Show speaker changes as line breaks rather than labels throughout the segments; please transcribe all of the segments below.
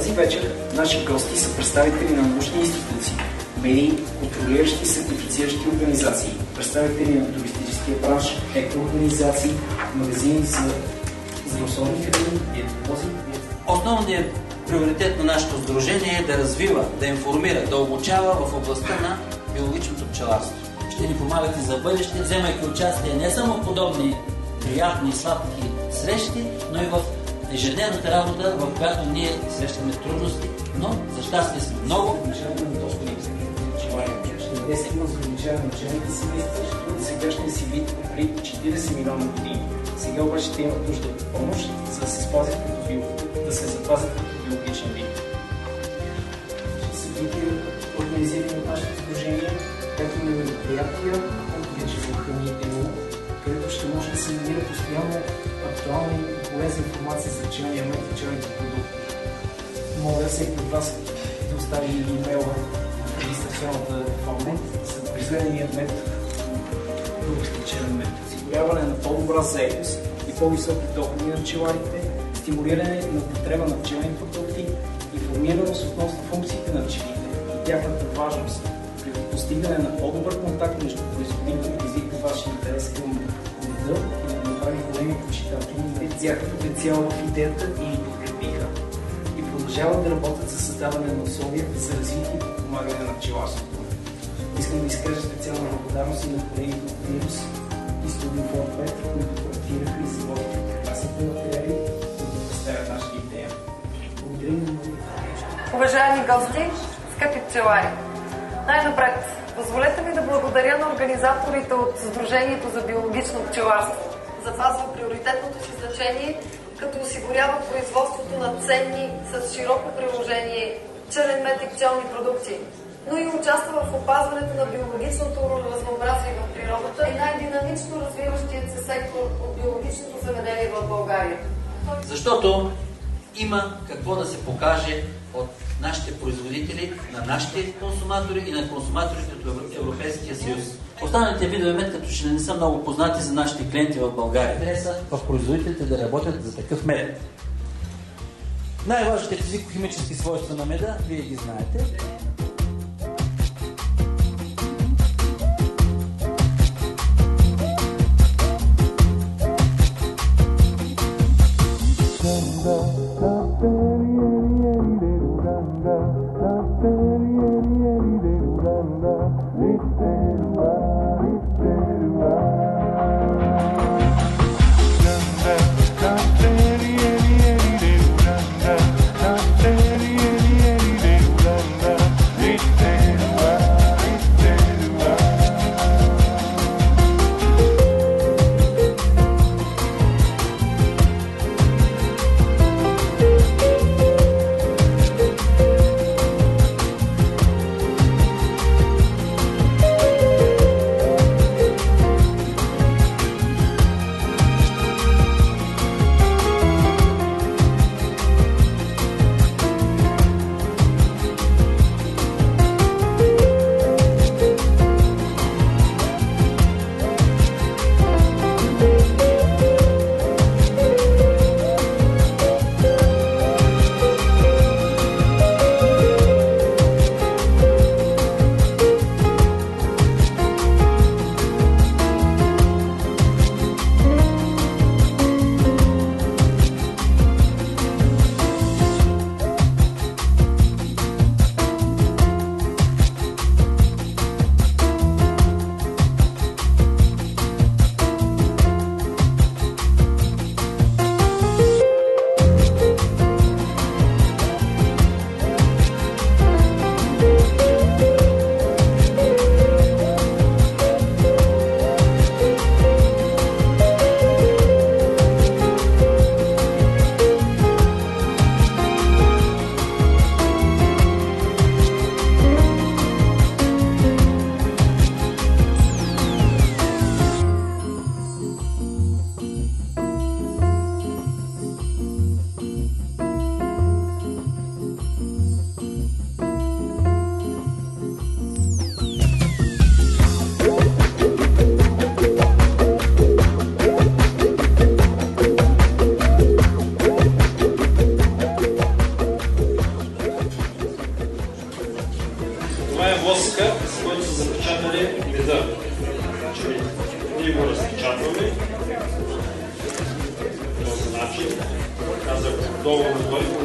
Тази вечер наши гости са представители на научни институции, медии, контролиращи и сертифициращи организации, представители на туристическия бранш, екоорганизации, магазини за здравословни храни, диетолози.
Основният приоритет на нашето сдружение е да развива, да информира, да обучава в областта на биологичното пчеларство. Ще ни помагате за бъдеще, вземайки участие не само в подобни приятни и сладки срещи, но и в ежедневната работа, в която ние срещаме трудности, но за щастие сме много.
Ще има за увеличаване на пчелните семейства, ще бъде сегашния си вид преди 40 милиона години. Сега обаче те имат нужда от помощ, за да се спазят да се запазят като биологичен вид. Събития, организирани от нашето сдружение, както и мероприятия, които вече в храните, където ще може да се намира постоянно актуална и полезна информация за пчелния мед и пчелните продукти. Моля всеки от вас да остави имейла в регистрационната форма за произведения мед, български пчелен мед, осигуряване на по-добра заетост и по-високи доходи на пчеларите, стимулиране на употреба на пчелни продукти, информираност относно функциите на пчелите и тяхната важност при постигане на по-добър контакт между производителите, изисква вашия интерес към меда и да направи големи почитатели. Видяха потенциал в идеята и ни подкрепиха. И продължават да работят за създаване на условия за развитие и подпомагане на пчеларството. Искам да изкажа специална благодарност и на колегите от Вирус и Студио Форт, които проектираха и изработиха прекрасните материали, които представят нашата идея. Благодаря ви много.
Уважаеми гости, скъпи пчелари! Най-напред, позволете ми да благодаря на организаторите от Сдружението за биологично пчеларство. Запазва приоритетното си значение, като осигурява производството на ценни, с широко приложение, пчелен мед и пчелни продукти, но и участва в опазването на биологичното разнообразие в природата и най-динамично развиващият се сектор от биологичното земеделие в България.
Защото има какво да се покаже от нашите производители, на нашите консуматори и на консуматорите от Европейския съюз. Останалите видове мед като че не са много познати за нашите клиенти в България. Интереса в производителите да работят за такъв мед. Най-важните физико-химически свойства на меда, вие ги знаете.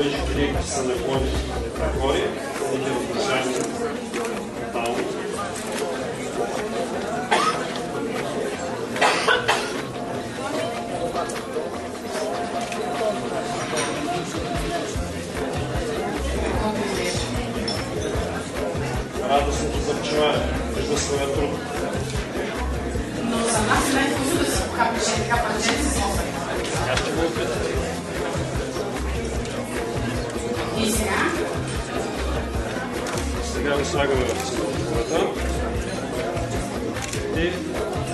колички линки са наклони нагоре, да ги разрушаваме тотално. Радостното за пчеларя, вижда своя труд.
Но за нас е най-хубаво да си покапиш така пържени с носа.
Аз ще го опитам.
И сега?
Сега го слагаме в центробежната. И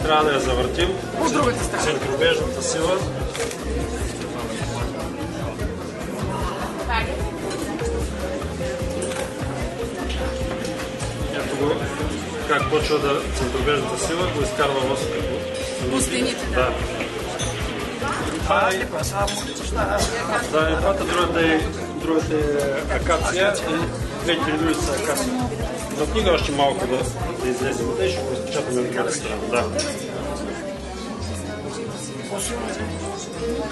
трябва да я завъртим.
От другата страна.
Центробежната сила. Ето го, как почва да центробежната сила, го изкарва воска.
По стените,
да. Да, едната, другата е акация и двете други са акация. За книга още малко да излезе вода и ще го разпечатаме от другата страна. Да.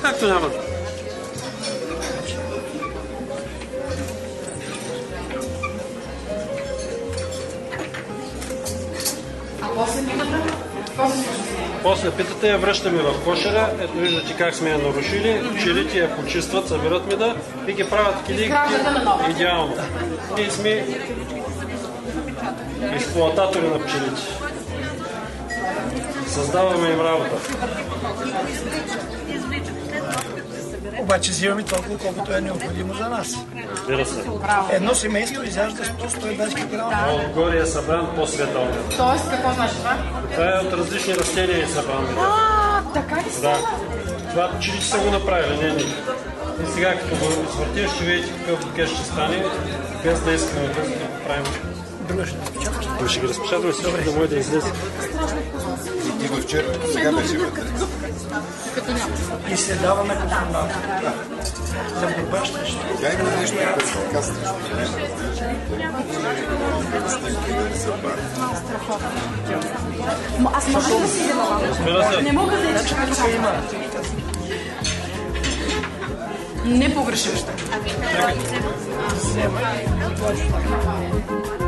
Както няма.
А после питата?
После питата я връщаме в кошера. Ето виждате как сме я нарушили. Пчелите я почистват, събират меда и ги правят килийки. Идеално. Ние сме експлоататори на пчелите. Създаваме им работа.
Обаче взимаме толкова, колкото е необходимо за нас.
Разбира се.
Едно семейство изяжда 100-120 кг.
Отгоре е събран по-светълния.
Тоест, какво значи това?
Това е от различни растения и събран.
Така ли
Да.
става?
Това пчелите са го направили, не ние. И сега, като го извъртим, ще видите какъв букет ще стане, без да искаме да го правим.
Друга ще разпечаташ.
Ще ги разпечатаме всички, да може да излезе.
Ти го вчера, сега беше вътре.
И се дава на кафандан. За борба ще ще.
Тя има нещо, така страшно.
Аз може ли да си взема?
Разбира се.
Не мога да я чакам.
Тук има.
Не погрешиш.
Взема и